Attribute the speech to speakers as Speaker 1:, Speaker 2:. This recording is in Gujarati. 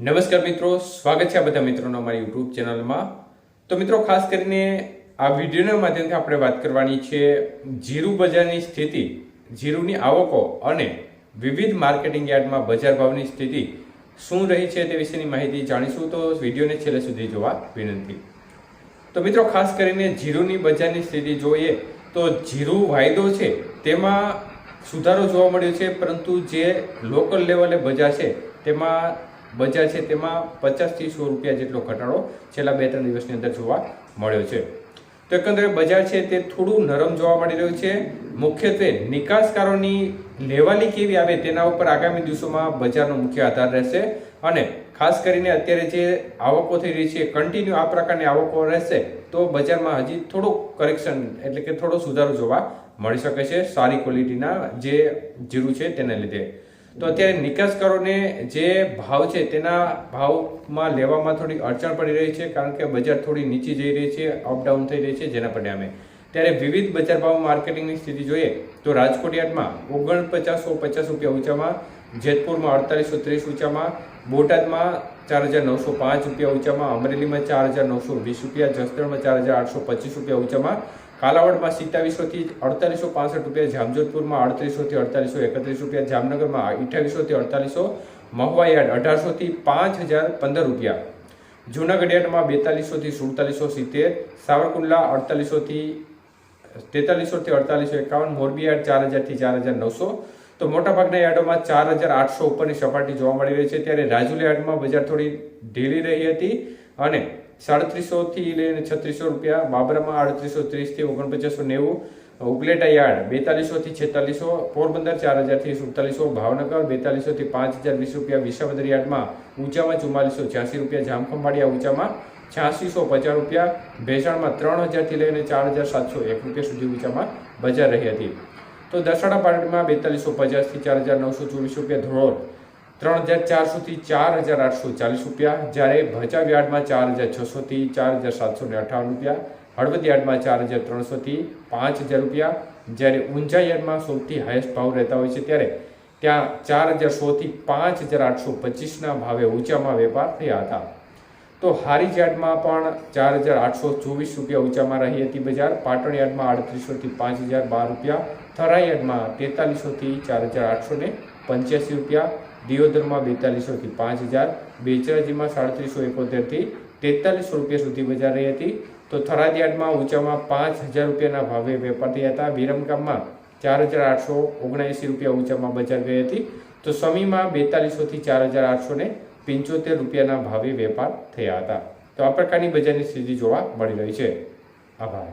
Speaker 1: નમસ્કાર મિત્રો, સ્વાગત છે આ બધા મિત્રોનો અમારી યુટ્યુબ ચેનલમાં। તો મિત્રો, ખાસ કરીને આ વિડીયોના માધ્યમથી આપણે વાત કરવાની છે જીરું બજારની સ્થિતિ, જીરુંની આવકો અને વિવિધ માર્કેટિંગ યાર્ડમાં બજાર ભાવની સ્થિતિ શું રહી છે તે વિશેની માહિતી જાણીશું। તો વિડીયોને છેલ્લે સુધી જોવા વિનંતી। તો મિત્રો, ખાસ કરીને જીરુંની બજારની સ્થિતિ જોઈએ તો જીરું વાયદો છે તેમાં સુધારો જોવા મળ્યો છે, પરંતુ જે લોકલ લેવલે બજાર છે તેમાં 50 થી 100 રૂપિયા જેટલો ઘટાડો છેલ્લા 2-3 દિવસની અંદર જોવા મળ્યો છે। તો એકંદરે બજાર છે તે થોડું નરમ જોવા મળી રહ્યું છે। મુખ્યત્વે નિકાસકારોની લેવાલી કેવી આવે તેના ઉપર આગામી દિવસોમાં બજારનો મુખ્ય આધાર રહેશે અને ખાસ કરીને અત્યારે જે આવકો થઈ રહી છે કન્ટિન્યુ આ પ્રકારની આવકો રહેશે તો બજારમાં હજી થોડું કરેક્શન એટલે કે થોડો સુધારો જોવા મળી શકે છે સારી ક્વોલિટીના જે જીરું છે તેને લીધે। તો અત્યારે નિકાસકારોને જે ભાવ છે તેના ભાવમાં લેવામાં થોડી અડચણ પડી રહી છે, કારણ કે બજાર થોડી નીચે જઈ રહી છે, અપડાઉન થઈ રહી છે, જેના પરિણામે ત્યારે વિવિધ બજાર ભાવ માર્કેટિંગની સ્થિતિ જોઈએ તો રાજકોટ યાર્ડમાં 4950 રૂપિયા ઊંચામાં, જેતપુરમાં 4830 ઊંચામાં, બોટાદમાં 4905 રૂપિયા ઊંચામાં, અમરેલીમાં 4920 રૂપિયા, જસદણમાં 4825 રૂપિયા ઊંચામાં, કાલાવડમાં 2700 થી 4865 રૂપિયા, જામજોધપુરમાં 3800 થી 4831 રૂપિયા, જામનગરમાં 2800 થી 4800, મહુવા યાર્ડ 1800 થી 5015 રૂપિયા, જૂનાગઢ યાર્ડમાં 4200 થી 4770, સાવરકુંડલા 4800 થી 4851, મોરબી યાર્ડ 4000 થી 4900। તો મોટાભાગના યાર્ડોમાં 4800 ઉપરની સપાટી જોવા મળી રહી છે। ત્યારે રાજુલા યાર્ડમાં બજાર થોડી ઢીલી રહી હતી અને 3700 થી લઈને 3600 રૂપિયા, બાબરામાં 3830 થી 4990, ઉપલેટા યાર્ડ 4200 થી 4600, પોરબંદર 4000 થી 4700, ભાવનગર 4200 થી 5020 રૂપિયા, વિસાવદર યાર્ડમાં ઊંચામાં 4486 રૂપિયા, જામખંભાળિયા ઊંચામાં 8650 રૂપિયા, ભેસાણમાં 3000 થી લઈને 4701 રૂપિયા સુધી ઊંચામાં બજાર રહી હતી। તો દસાડા પાટણમાં 4250 થી 4924 રૂપિયા, ધ્રોળ 3400 થી 4840 રૂપિયા, જ્યારે ભચાઉ યાર્ડમાં 4600 થી 4758 રૂપિયા, હળવદ યાર્ડમાં 4300 થી 5000 રૂપિયા, જ્યારે ઊંઝા યાર્ડમાં સૌથી હાઈએસ્ટ ભાવ રહેતા હોય છે ત્યારે ત્યાં 4100 થી 5825ના ભાવે ઊંચામાં વેપાર થયા હતા। તો હારીજ યાર્ડમાં પણ 4824 રૂપિયા ઊંચામાં રહી હતી બજાર, પાટણ યાર્ડમાં 3800 થી 5012 રૂપિયા, થરા યાર્ડમાં 4300 થી 4885 રૂપિયા, દિયોદરમાં 4200 થી 5000, બેચરાજીમાં 3771 થી 4300 રૂપિયા સુધી બજાર રહી હતી। તો થરાદ યાર્ડમાં ઊંચામાં 5000 રૂપિયાના ભાવે વેપાર થયા હતા, વિરમગામમાં 4879 રૂપિયા ઊંચામાં બજાર ગઈ હતી। તો સમીમાં 4200 થી 4875 રૂપિયાના ભાવે વેપાર થયા હતા। તો આ પ્રકારની બજારની સ્થિતિ જોવા મળી રહી છે। આભાર।